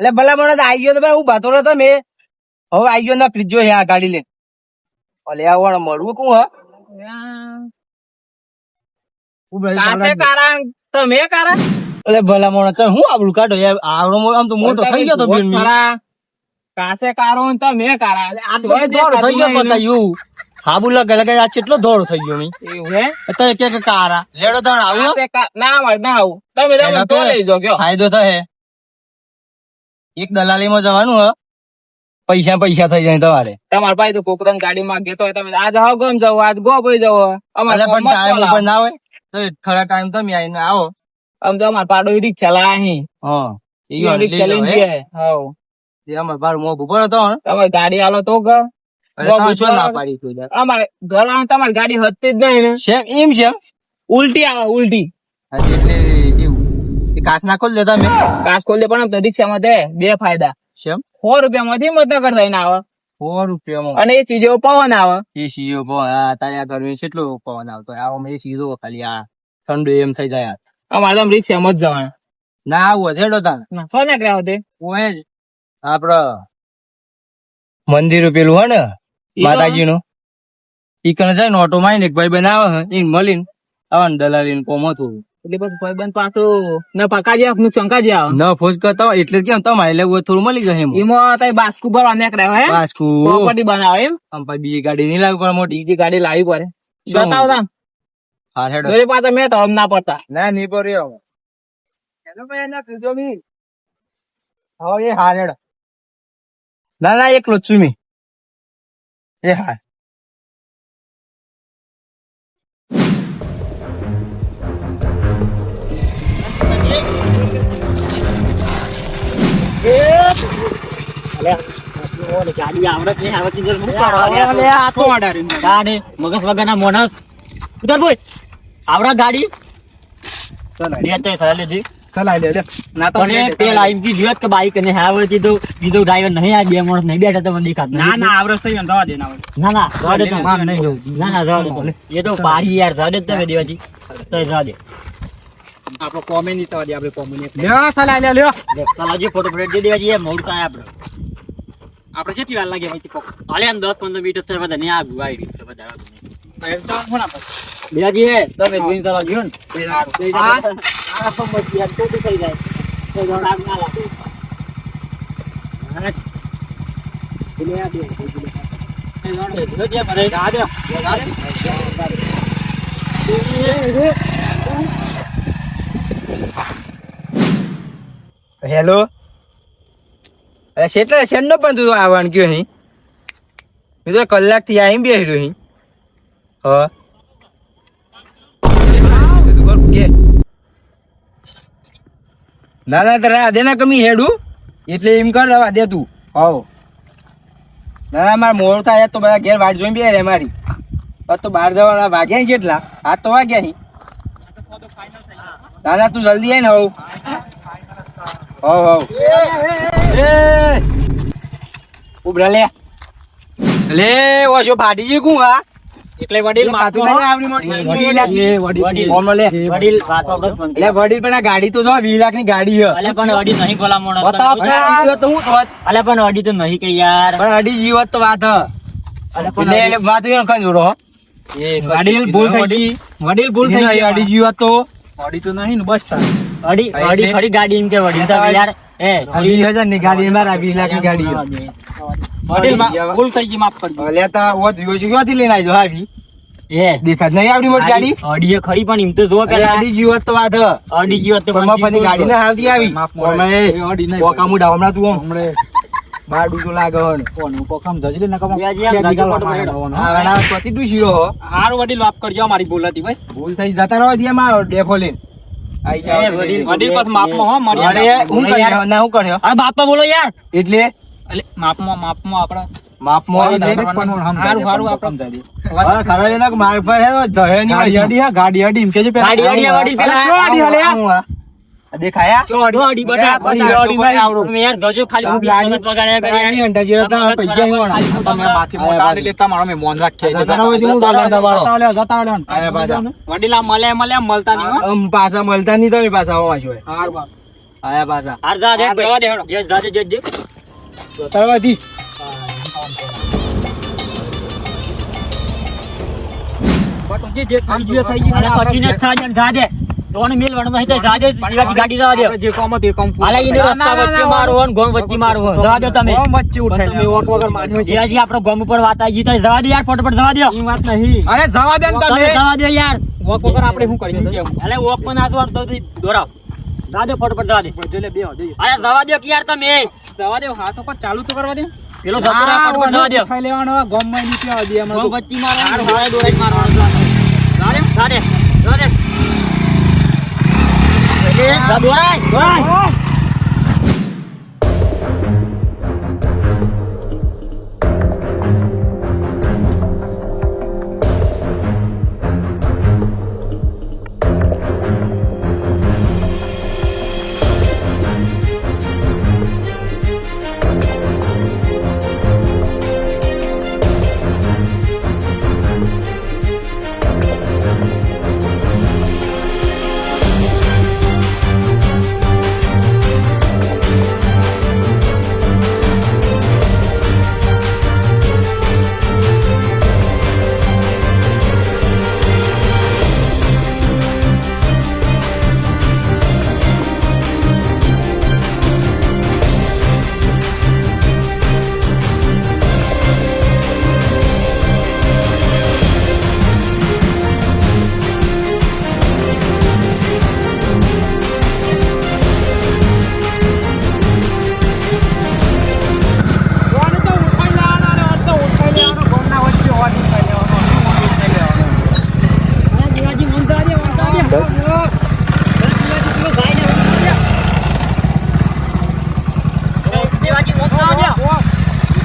એટલે ભલા મને આવી ગયો તો ભાઈ હું ભાતો હતો મેં હવે આવી ગયો ના ફ્રીજો છે આ ગાડી લઈને અલે આ મળવું કોણ તમે કારા એટલે ભલા મને હું આપણું કાઢો યાર આવડો આમ તો મોટો થઈ ગયો તો કાસે કારો તમે કારા દોડ થઈ ગયો પતાયું હા બોલા ગલે આ કેટલો દોડ થઈ ગયો મી એવું હે અત્યારે કે કારા લેડો તાણ આવું ના મળે ના આવું તમે તો લઈ જો ગયો ફાયદો થાય એક દલાલીમાં જવાનું હ પૈસા થઈ જાય તમારે તમારા પાસે તો કોકરન ગાડી માં ગેતો હોય તમે આજ હાવ ગમ જાવ આજ ગો પઈ જાવ અમારે પણ ટાઈમ ઉપર ના હોય તો ખરા ટાઈમ તમે આવીને આવો આમ તો અમાર પાડો રિક્ષા લાહી હા એ રિક્ષા લઈને ગયા હાવ એ અમાર બાર મોગ ઉપર હતો તમે ગાડી આલો તો ગ ના પાડી તું અમારે ઘર તમારી ગાડી હતી જ નહીં ને સેમ એમ છે ઉલટી આવે ઉલટી એટલે એવું કાચ ના ખોલ દેતા મેં કાચ ખોલ દે પણ રિક્ષામાં દે બે ફાયદા સેમ 100 રૂપિયામાંથી મતનગર થઈને આવે 100 રૂપિયામાં અને એ ચીજો પવન આવે એ સીઓ પવન તારે આ ગરમી કેટલો પવન આવતો આવો એ સીધો ખાલી આ ઠંડુ એમ થઈ જાય અમારે તો રિક્ષામાં જ જવાનું ના આવું હેડો તાર કોને કર્યા તે ઓય જ આપડે મંદિર પેલું હે ને માતાજી નું ઈ કને જાય ને ઓટો માં એક ભાઈ બનાવે એ મળીને આવન દલાલી કોમ હતું એટલે પછી ભાઈબંધ પાછું ન પકા જાય નું ચંકા જાય ન ફોજ કરતા એટલે કેમ તમારે એટલે થોડું મળી જાય એમ એમાં તઈ બાસ્કુ ભરવા નીકળ્યા હે બાસ્કુ પ્રોપર્ટી બનાવે એમ આમ ભાઈ બીજી ગાડી નહીં લાવી પડે મોટી બીજી ગાડી લાવી પડે બતાવો તા હા હેડો દોરી પાછા મેં તળમ ના પડતા ના નહીં પડ્યો હેલો ભાઈ એના પીજો મી હા એ હા હેડો ના એકલો જ છું મી એ હા ગાડી આવડત નહીં આવડતી મગજ વગર ના મોનસ ઉધર બોલ આવડા ગાડી ના તો તેલ આવી જીવત કે બાઈક ને આવડતી તો બીજો ડ્રાઈવર નહીં આ બે મોણસ નહીં બેઠા તો મને દેખાત ના આવડત સહી દવા દે ના એ તો પારી યાર જવા દે તમે દેવાજી તો જવા દે આપણો કોમે ની થવા દે આપણે કોમે ની લ્યો સલાજી ફોટો પ્રિન્ટ દે દેવાજી એ મોડ કાય આપણે કેટલી વાર લાગે ભાઈ પકો હાલે આમ 10-15 મિનિટ છે બધા ને આગુ આવી રહ્યું છે બધા એકદમ કોણ આપણે બેજી તમે જોઈન કરવા ગયો ને આ પણ બચી યાર તો થઈ જાય તો આગ ના લાગે હેલો શેટલા શેઠ નો પણ તું આવવાનું કયો અહીં મેં તો કલાક થી અહીં બેસી રહ્યો અહીં ના તારે દે ના કમી હેડું એટલે એમ કર રવા દે તું હવ ના મારે મોડ થાય તો બધા ઘેર વાટ જોઈ બે રે મારી તો બહાર જવાના વાગ્યા છે એટલા હાથ તો વાગ્યા નહીં દાદા તું જલ્દી આય ને હવ ઉભરા લે ઓછો ફાટી ગયું કું હા એટલે વડીલ માથું વડીલ પણ આ ગાડી તો 20 લાખ ની ગાડી છે પણ અડી નહીં ખોલા મોણસ અલે પણ અડી તો નહીં કે યાર પણ અડી જીવત તો વાત એટલે વાત કઈ જોડો વડીલ ભૂલ થઈ ગઈ વડીલ ભૂલ થઈ ગઈ અડી જીવત તો અડી તો નહીં ને બસ અડી ખડી ગાડી એમ કે વડીલ તો યાર એ 20,000 ની ગાડી મારા 20 લાખ ની ગાડી વડીલ ભૂલ થઈ ગઈ માફ કરજો લેતા ઓ દિવસ ક્યાંથી લઈને આવજો હાવી એ દેખાત નહીં આવડી મોટી ગાડી અડી ખડી પણ એમ તો જો પેલા અડી જીવત તો વાત અડી જીવત તો મફતની ગાડી ના હાલતી આવી અડી નહીં કોકામુડા હમણાં તું હમણે બાડું તો લાગે કોનું કોકામ જજલે ન કમ આ પતિ તું શીરો હારું વડીલ માફ કરજો મારી ભૂલ હતી બસ ભૂલ થઈ જતા રહો દે મારો ડેફો લઈને આઈ જાવ વડીલ પાસ માપમાં હો મરી અરે હું કર્યો ના હું કર્યો અરે બાપા બોલો યાર એટલે માપમાં આપડા માપમાં હારું આપણે ખરા એના માર પર હે જહે ની ગાડી અડી એમ કે છે પેલા ગાડી વડીલ પેલા ગાડી હલે દેખાયા અડી બટા અડી ના આવડો મે યાર ગજો ખાલી હું ગાડી વગાડ્યા કરી અંડા જેરો તો પૈસા હોણા તમે માથી મોટા લેતા મારો મે મોન રાખે જતા હોય હું ડોલર દબાડો જતા લે અરે પાછા વડીલા મળે મળતા નહીં પાછા મળતા નહીં તમે પાછા હોવા જોઈએ હાર બાપ આયા પાછા હાર જા દે જવા દે હેડો. જે જા દે જે તળવાથી જે થઈ ગયું થઈ ગયું. અરે પછી ને થા જન જા દે તોને મેલ વણ માં જા દે દીવાથી ગાડી જવા દે આપણે જે કામ હતું એ કામ પૂરું. હાલે ઈને રસ્તા વચ્ચે મારવો ને ગોમ વચ્ચે મારવો જવા દે તમે ગોમ વચ્ચે ઉઠાઈ તમે વોક વગર માર્યો છે. જે આપણો ગોમ ઉપર વાત આવી તો જવા દે યાર ફટાફટ જવા દે ઈ વાત નહીં. અરે જવા દે ને તમે. જવા દે યાર વોક વગર આપણે શું કરીએ? અલે વોક પણ આ તો દોરાવ જવા દે ફટાફટ જવા દે જો લે બે હો દે. અરે જવા દે કે યાર તમે જવા દે હાથો પર ચાલુ તો કરવા દે. પેલો જતો રહે ફટાફટ જવા દે ઉઠાઈ લેવાનો ગોમ માં નીકળવા દે એમાં ગોમ તો. વચ્ચે મારવાનો હારે દોરાઈ મારવાનો જવા દે જવા દે જવા દે દોરાય કોને તો ઉઠાઈ લેવાનો અને અડ તો ઉઠાઈ લેવાનો ગોમના વચ્ચે હોટ ઉઠાઈ લેવાનો ઉઠાઈ લેવાનો. અરે દીવાજી મન જવા દે દીવાજી મન જવા દે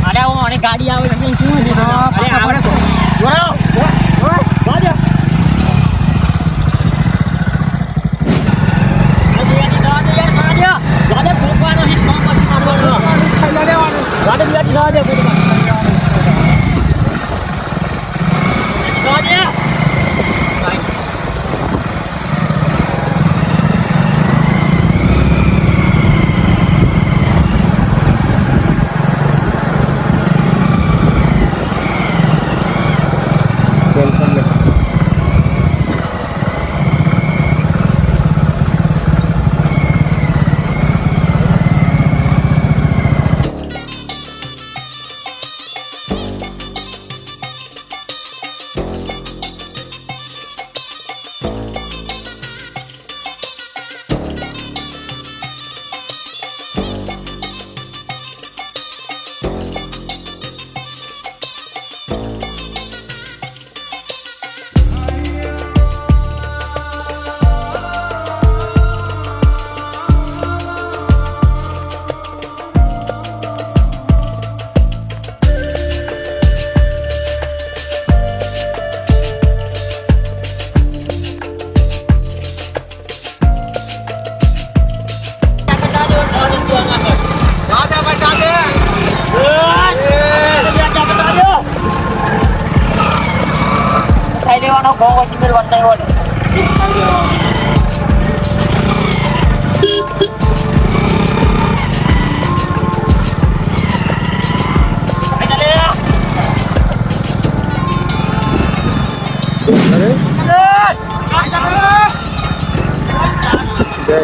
અરે હું અને ગાડી આવે એટલે શું છે અરે આવડે તો દોરાવ જવા દે દીવાજી જવા દે યાર જવા દે ભૂખવાનો હિત કોમ પછી મારવાનો ઉઠાઈ લેવાનું. જવા દે દીવાજી જવા દે જવા દે ખાઈ લેવાનો ઘઉં વચ્ચે મેળ વંદાઈ હોય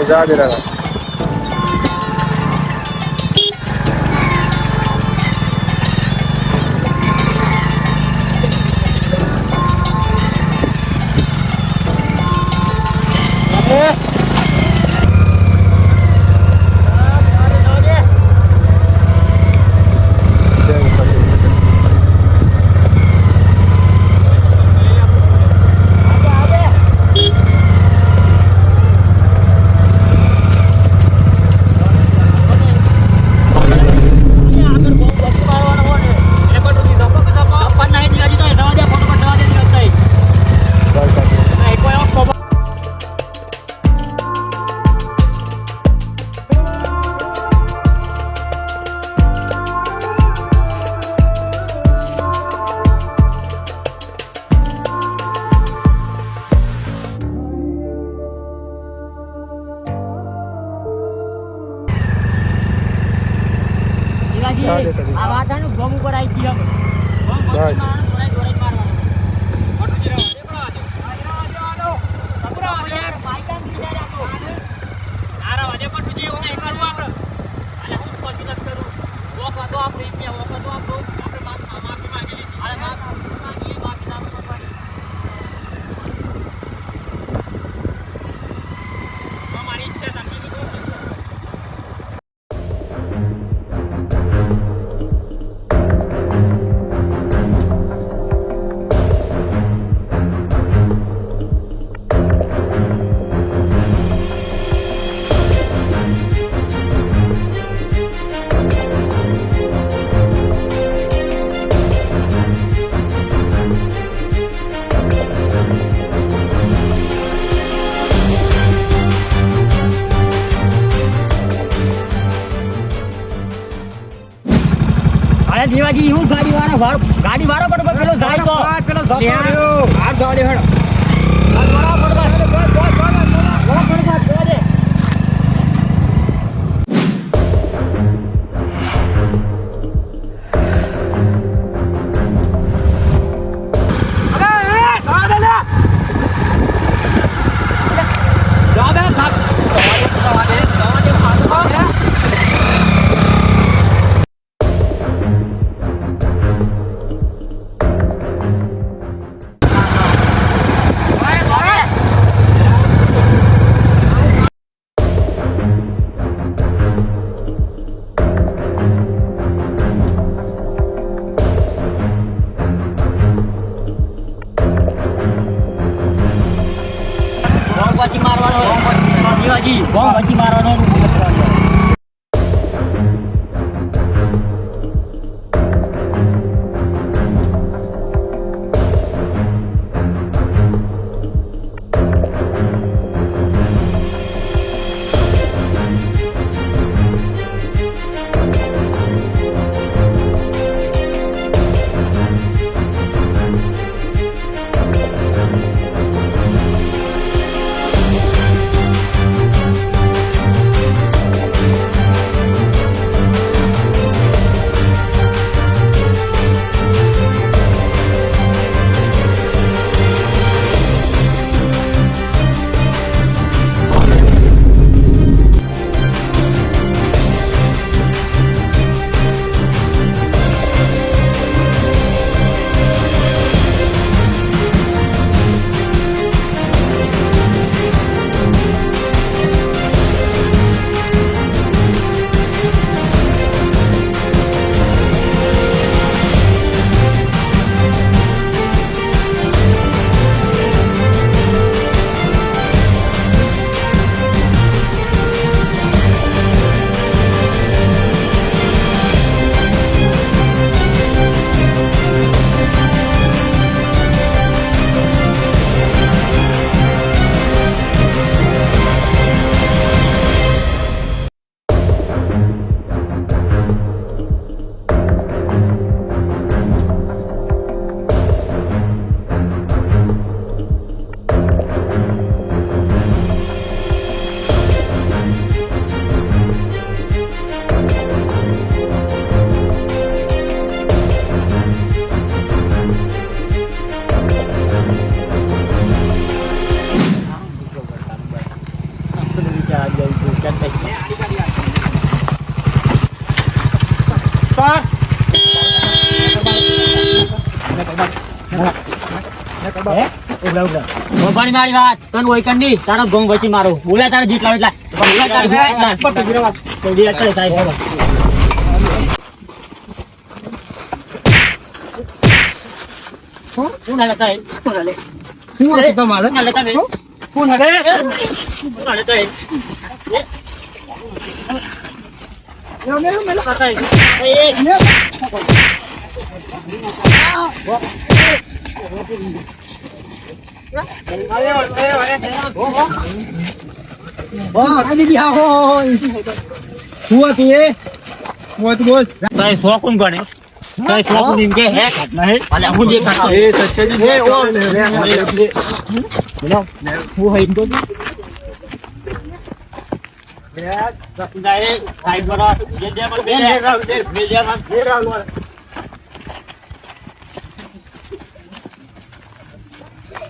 જા દે રાવા. આનો ગમ ઉપર આવી ગયો બસ. અરે દેવાજી હું ગાડી વાળો પણ પેલો જાય તો પેલો જતો ત્યાં. રહ્યો. હાથ દોડ્યો હેડો. પછી મારવાનો દેવાજી પછી મારવાનો ભગવાન મારી વાત તને ઓય કંડી તારો ગમ પછી મારો બોલા તારે જીત લાવ એટલા બોલા તારે જલ્દી કરે સાહેબ કોણ હાલતા હે કોણ હાલે શું હતું તમારે? કોણ હાલતા હે કોણ હરે? કોણ હાલતા હે મેલો ખાતા હે શું હતું એ? બોલ તારે શોખું ગણે તારે શોખું એમ કે હે નહીં અલે હું જે ખાતો એ તસેલી એ ઓ બોલો હું હઈ તો ડાયરેક્ટ સાઈડ પર જે જે મને બે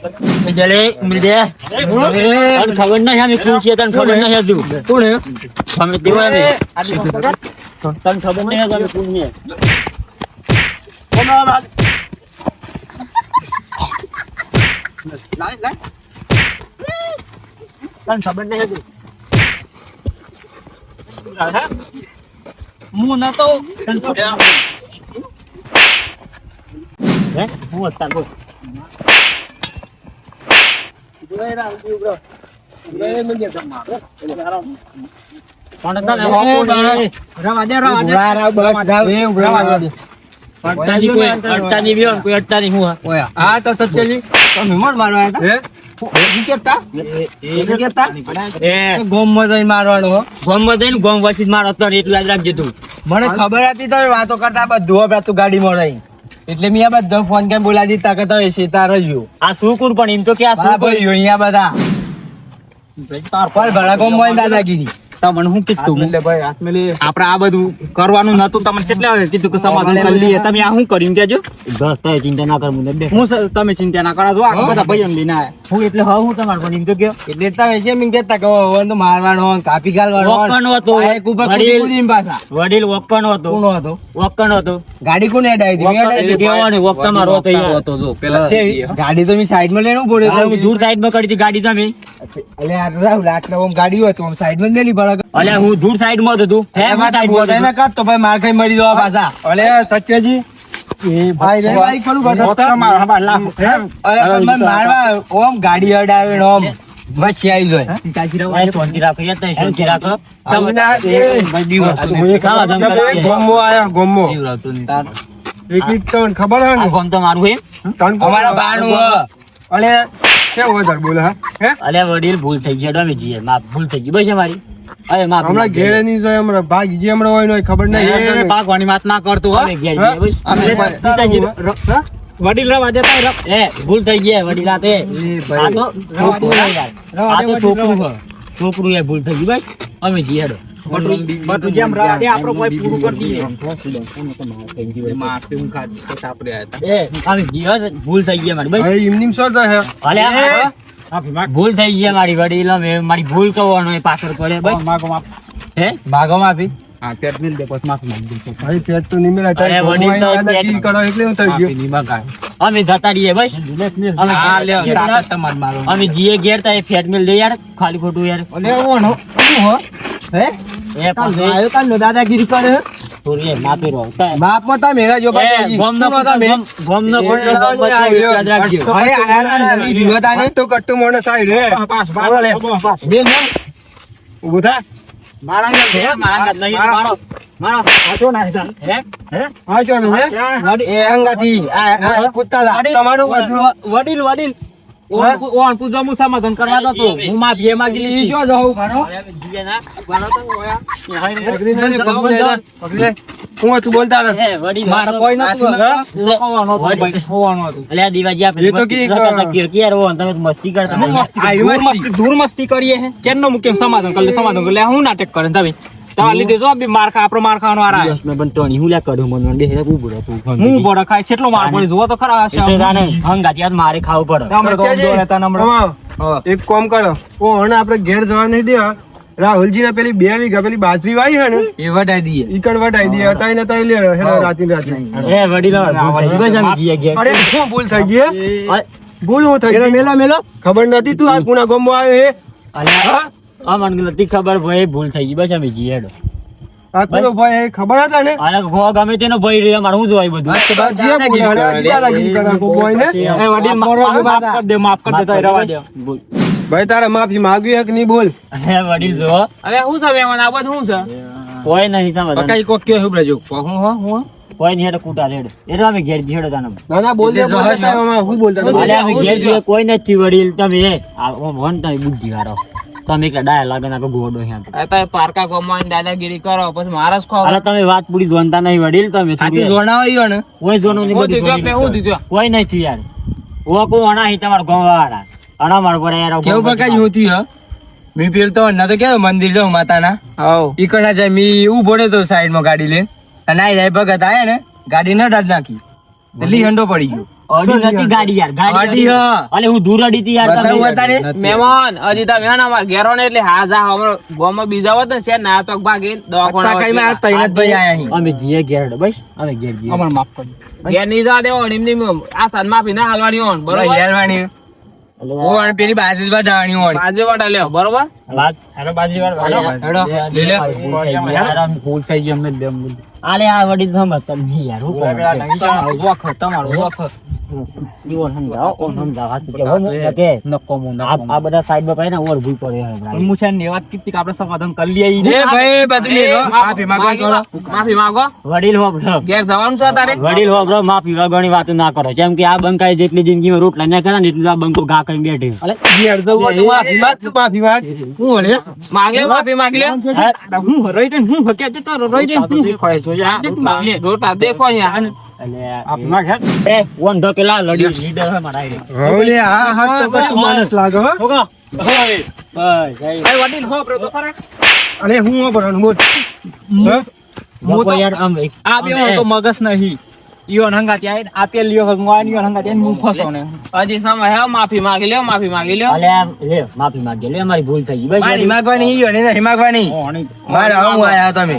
મિલ દે તને ખબર નહીં અમે શું છીએ તને ખબર નહીં હજુ કોણ હે તમે દેવા અમે તને ખબર નહીં હજુ અમે કોણ છીએ તને ખબર નહીં હજુ હું નતો હે હું હતા બોલ મને ખબર હતી તો વાતો કરતા બધું તું ગાડી માં રહી એટલે મેં આ બધા ફોન કેમ બોલાવી દીધા કે તમે સીતા રહ્યો આ સુકુર પણ એમ તો કે આ સુકુર અહીંયા બધા ભડા કોમ હોય દાદાગીરી તમને હું કીધું ભાઈ હાથ મેલી આપણે આ બધું કરવાનું નતું તમને કેટલા વાર કીધું કે સમાધાન કરી લઈએ તમે આ શું કર્યું કેજો બસ તમે ચિંતા ના કરો મને હું તમે ચિંતા ના કરો આ બધા ભાઈઓ લઈને આયા હું એટલે હા હું તમારે પણ એમ તો કયો એટલે તમે કેમ એમ કહેતા કે ઓવન તો મારવાનો કાપી ગાલવાનો વક્કણ હતો એક ઉપર કૂદી પાછા વડીલ વક્કણ હતો કોણ હતો વક્કણ હતો ગાડી કોને અડાઈ દીધી કેવાની વક્કણ મારો હતો જો પેલા ગાડી તો મી સાઈડ માં લઈને ઉભો રહ્યો હું દૂર સાઈડ માં કરી હતી ગાડી તમે એટલે આ રાવ લાકડા ઓમ ગાડી હોય તો આમ સાઈડ માં મેલી ભડા અલે હું દૂર સાઈડ માં હતો તું હે એમાં તા બોલાય ના કાત તો ભાઈ માર કઈ મરી જવા પાછા અલે સત્યજી એ ભાઈ રે ભાઈ કરું બટતા મારવા અરે પણ મારવા ઓમ ગાડી અડાવે ને ઓમ બસ આઈ જોય ગોમો આયા ગોમો એકલી તો ખબર હે અમારા બાનું અલે કેવો વધારે બોલે હે અલે વડીલ ભૂલ થઈ ગઈ તમે જીએ માફ ભૂલ થઈ ગઈ બસ અમારી અરે માફ હમણાં ઘેર ની જોય હમણાં ભાગ જે હમણાં હોય ને ખબર નહીં ભાગવાની વાત ના કરતો હો વડીલ રવા દેતા એ ભૂલ થઈ ગઈ વડીલ આ તે આ તો છોકરું છોકરું એ ભૂલ થઈ ગઈ ભાઈ અમે જીએ બધું જેમ રાતે આપણો કોઈ પૂરું કરી દઈએ અમે જીએ ભૂલ થઈ ગઈ મારી ભાઈ એમની શું થાય અલે ભૂલ થઈ ગઈ મારી વડીલ અમે મારી ભૂલ કરવાનો એ પાછળ પડે બસ હે ભાગો માફી હા પેટ મિલ દે પછી માફી માંગી ભાઈ પેટ તો નહીં મેળા અરે વડીલ તો દાદાગીરી કરો એટલે હું થઈ ગયું અમે જતા રહીએ બસ અમે હા લે તાકાત તમાર મારો અમે જીએ ઘેર તા એ ફેટ મિલ દે યાર ખાલી ખોટું યાર અલે ઓનો શું હો હે એ પાછો આયો કાલ દાદાગીરી કરે થોડી માપી રહો બાપ માં તા મેરા જો બાજી ગોમ ન યાદ રાખજો અરે આના રીવતા ને તો કટ્ટુ મોને સાઈડ હે પાસ બારો લે બે ને ઉભો થા મારા નહીં મારો આજો ના હે હે આજો ને એ અંગાથી આ કુત્તા તમારું વડીલ ઓન પૂજો મુ સમાધાન કરવા દો હું માફી માંગી ઈ લીધી શું જાવ ખાનો જીએ ના મારો તો હું તું બોલતા ને વડીલ મારા કોઈ નતું હોવાનો હતો ભાઈ હોવાનો હતો અલે આ દીવાજી આપણે એ તો કી ક્યારે હો તમે મસ્તી કરતા મસ્તી દૂર મસ્તી કરીએ હે ચેનનો મુકેમ સમાધાન કરી લે હું નાટક કરે તમે તા લીધે તો બી માર ખા આપણો માર ખાવાનો આરા દિવસ મે પણ ટણી હું લે કઢું મન દે હે ઉભો રહો તું હું બડો ખાય કેટલો માર પડી જોવો તો ખરા તે જાને હંગાતી આજ મારે ખાવું પડે હમણે તો દોડતા હમણે એક કામ કરો ઓ હણે આપણે ઘેર જવા નહીં દે રાહુલજી ને પેલી 2 વીઘા પેલી બાજરી વાઈ હે ને એ વટાઈ દઈએ ઈકડ વટાઈ દઈએ હટાઈ ને તઈ લે હેડો રાતી એ વડીલો બસ આમ જીએ ગયા અરે શું ભૂલ થઈ ગઈ ભૂલ હું થઈ ગઈ મેલો ખબર નથી તું આ ગુના ગમો આવ્યો હે અલે આ મને નથી ખબર ભાઈ ભૂલ થઈ ગઈ બસ અમે જીએ હેડો આ તો ભાઈ ખબર હતા ને અરે ગો ગમે તેનો ભાઈ રે મારું શું જોઈ બધું દાદાગીરી કરે કોઈ ને એ વડીલ માફ કર દે તો રવા દે ભાઈ તારા માફી માંગવી હે કે નહીં બોલ હે વડીલ જો હવે હું છે વેમન આ બધું શું છે કોઈ નહીં સમાધાન કઈ કોક કે હું બ્રજો હું કોઈ નહીં હેડો કૂટા રેડ એટલે અમે ઘેર જીડો તાને ના ના બોલ દે હું બોલતા અલે અમે ઘેર જીએ કોઈ નથી વડીલ તમે આ વન તમે બુદ્ધિ વાળો તમે કે ડાય લાગે ના ગોડો અહીંયા આ પારકા ગોમાં દાદાગીરી કરો પછી મારસ ખો અરે તમે વાત પૂરી જોનતા નહીં વડીલ તમે આથી જોણાવાયો ને કોઈ જોનો નહીં બધી કોઈ નહીં યાર ઓ કો અણા હી તમાર ગોવાડા અણા માર પર યાર કેવું બકાઈ હું થયું મી પેલ તો ન તો કે મંદિર જાઉં માતાના હાઉ ઈકણા જાય મી ઉભો રે તો સાઈડ માં ગાડી લે અને આઈ જાય ભગત આયા ને ગાડી ન ડાડ નાખી દિલ્હી હંડો પડી ગયો ઓડી નથી ગાડી યાર ગાડી હા. અલે હું દૂર અડી હતી યાર બતાવું તમે. અત્યારે? મહેમાન હજી તમે હે ને અમારા ઘેરો ને એટલે હાજા હમણાં ગામમાં બીજા હોત ને શેર ના તો ભાગી અત્યારે કઈમાં આ તૈન જ ભાઈ આયા અહીં. અમે જીએ ઘેર હેડો, બસ અમે ઘેર જઈએ. અમારે માફ કરજો ઘેર નહીં જવા દેવો ને એમની આ સાદ માફી ના હાલવાની હોન બરોબર હેરવાણી. ઓ અને પેલી બાજુ જ જવાની હોય. બાજુ વાટા લ્યો બરોબર વાત હેડો બાજી વાર હેડો, લઈ લે. યાર આમ ભૂલ થઈ ગઈ અમને બેમ બોલ. આલે આ વડી સમજ તમે યાર હું કહું. વખત તમારો વખત ઈવો સમજાવો ઓ સમજાવો હાથ કે હોય કે નકો મો આ બધા સાઈડ માં પડે ને ઓર ભૂલ પડે યાર. મુસાન ની વાત કીધી કે આપણે સમાધાન કરી લઈએ એ ભાઈ બધું મેલો. માફી માંગો કરો. માફી માંગો વડીલ હોબળો ઘેર જવાનું છે તારે વડીલ હોબળો માફી વગરની વાતો ના કરો. જેમ કે આ બંકાએ જેટલી જિંદગીમાં રોટલા ના કર્યા ને એટલું આ બંકો ઘા કરીને બેઠી. માફી માંગ. શું વળે? માંગે માફી માંગી લે હું રોઈ દે હું હકે છે તારો રોઈ દે હું રોટા દેખો અહીંયા આપી માં એ વન ઢોકેલા લડી લીડર હે મારા આઈ. ઓલે આ હાથ તો કશું માણસ લાગે હો. હોગા એ વડીલ હો બ્રો તો ખરા અરે હું ભરવાનું બોલ. મોકો યાર આમ આ બે તો મગસ નહીં ઈયો હંગાતી આઈ આ પેલ લ્યો હંગવા ઈયો હંગાતી હું ફસો ને હજી સમય હે માફી માંગી લ્યો અલે આમ લે માફી માંગે લે અમારી ભૂલ થઈ ગઈ બસ મારી માંગવાની ઈ અને નહીં માંગવાની. મારે હું આયા તમે.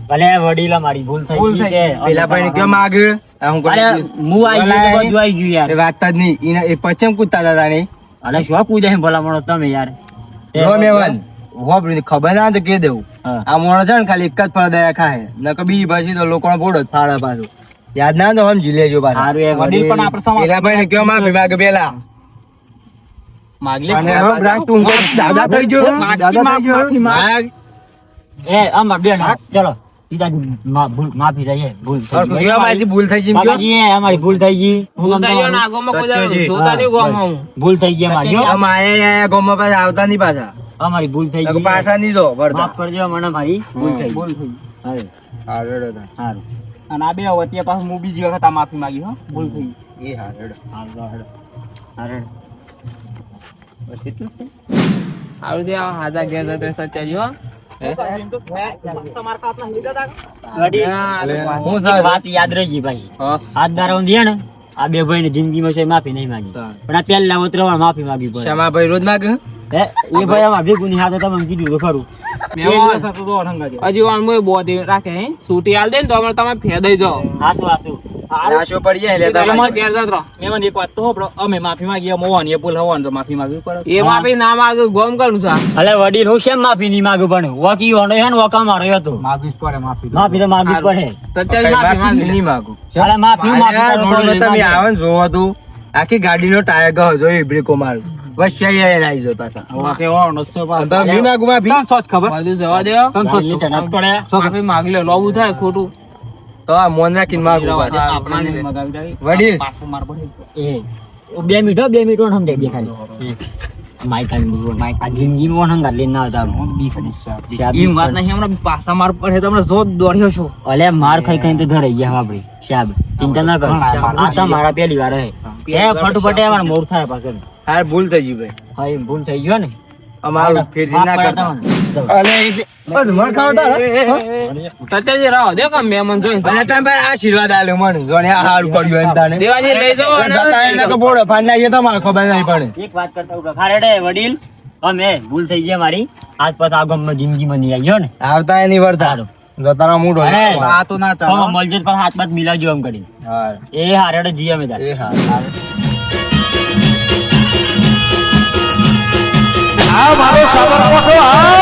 ભલે વડીલ અમારી ભૂલ થઈ ગઈ કે પેલા ભાઈને કયો માગ? આ હું અરે કરી હું આઈ ગયો તો બધું આઈ ગયું યાર. એ વાત જ નહીં. ઈના એ પચમ કૂદતા હતા તાણે. અરે શું કૂદે છે ભલા મળો તમે યાર. જો મેવાન હોબળી ખબર ના તો કે દેવું. હા. આ મોણો છે ને ખાલી એક જ ફળ દયા ખાય નકર બી પછી તો લોકોનો બોડો જ ફાડે પાછું. યાદ ના તો સમજી લેજો પાછું. હારું એ વડીલ પણ આપણે સમાજ પેલા ભાઈને કયો માફી માગે પેલા. માગી લે અને હવે બ્રાક તું દાદા થઈ ગયો. દાદા થઈ ગયો. માગ. એ અમાર બેન ચલો સીધા માફી થઈ ભૂલ થઈ સરખું કયો મારી ભૂલ થઈ છે એમ કયો. બાબાજી એ અમારી ભૂલ થઈ ગઈ હું તો ઈયો ના આગોમાં કોઈ દાડો જોતા નહીં ગોમાં હું ભૂલ થઈ ગઈ અમારી હો. આમ આયા ગોમાં પાછા આવતા નહીં પાછા. અમારી ભૂલ થઈ નકર ગઈ પાછા નહીં જો ભરતા. માફ કરજો મને મારી ભૂલ થઈ બોલ ગઈ થઈ હારું હા રેડો તા. હારું અને આ બે વચ્ચે પાછું હું બીજી વખત આ માફી માંગી હો ભૂલ થઈ એ હા રેડો. હારું આવડી દે આ હાજા ઘેર જતે સચ્ચાજી હો હું એક વાત યાદ રહેજી ભાઈ હાથ દારા ઊંધી હે ને આ બે ભાઈ જિંદગીમાં છે માફી નહીં માંગી પણ આ પહેલા ઉતરવા માફી માંગવી પડે શ્યામા ભાઈ રોજ માગે. હે એ ભાઈ આમાં ભેગું ની હાથે તમે કીધું તો ખરું હજી વાર મોય બોધ રાખે હે સૂટી હાલ દે ને તો અમે તમે ફેદાઈ જાઓ હાસુ હાસુ રાશો પડી જાય એટલે તમે તમારે. ઘેર જતો રહો. મેમન એક વાત તો હોભળો, અમે માફી માંગીએ મોહન એ ભૂલ હવાનું તો માફી માંગવી પડે. એ માફી ના માંગે ગોમ કરું છું અલે વડીલ હું શેમ માફી નહીં માંગુ પણ વકી હોનો હે ને વકા મારો હતો માફી જ પડે માફી. માફી તો માંગવી જ પડે સચ્ચાજી માફી માંગી નહીં માગું. અલે માફી હું માફી આ કરું રોડમાં તો તમે નહીં આવો ને જોવો તો આખી ગાડીનો ટાયર ગયો જોઈ બ્રેકો મારું બસ શૈયા લાવી જો પાછા. વાકે હોવાનો છે પાછો. અને તમે નહીં માગું માફી. બધું જવા દે માંગી. લીધે નથી પડે માફી માંગી લે લોબું થાય ખોટું તો આ મોન રાખીને માગું પાછું. આપણે મગાવી દાવી. વડીલ પાછો માર પડે. એ 2 મિનિટ હો 2 મિનિટ ઓન સમજાય બે ખાલી માઈક આની દીવો માઈક આ જિંદગીમાં ઓન હંગા લેન ના આવતા ઈ વાત નહીં હમણાં પાછા માર પડે તમને જો દોડ્યો છો અલે માર ખાઈ ખાઈ તો ધરાઈ ગયા આપડે સાહેબ ચિંતા ના કરો આ તો મારા પહેલી વાર હે એ ફટફટ એમાં મોર થાય પાછળ હા ભૂલ થઈ ગઈ ભાઈ. હા એ ભૂલ થઈ ગયો ને અમારું ફેરથી ના કરતા. અલે એ જે- બસ મર ખાવતા હે? સચ્ચાજી રહો દે કે મહેમાન જોઈ અને તમે ભાઈ આશીર્વાદ આલ્યો મને જોને આ હારું પડ્યું એમ તાને. દેવાજી લઈ જાઓ અને જતા એને કે બોડો ફાડી નાખીએ તમારે ખબર નહીં પડે. એક વાત કરતા ઉભા ખારેડે વડીલ અમે ભૂલ થઈ ગઈ મારી આજ પછી આ ગમમાં જિંદગીમાં નહીં આવ્યો ને આવતા એ નહીં વળતા જતાનો મૂડ હોય. અરે, આ તો ના ચાલે. તો મળજે પણ હાથ બાત મિલાવજો એમ કરી હા એ હારેડે જી અમે તાર એ હા આ મારો સાબરકોઠો આ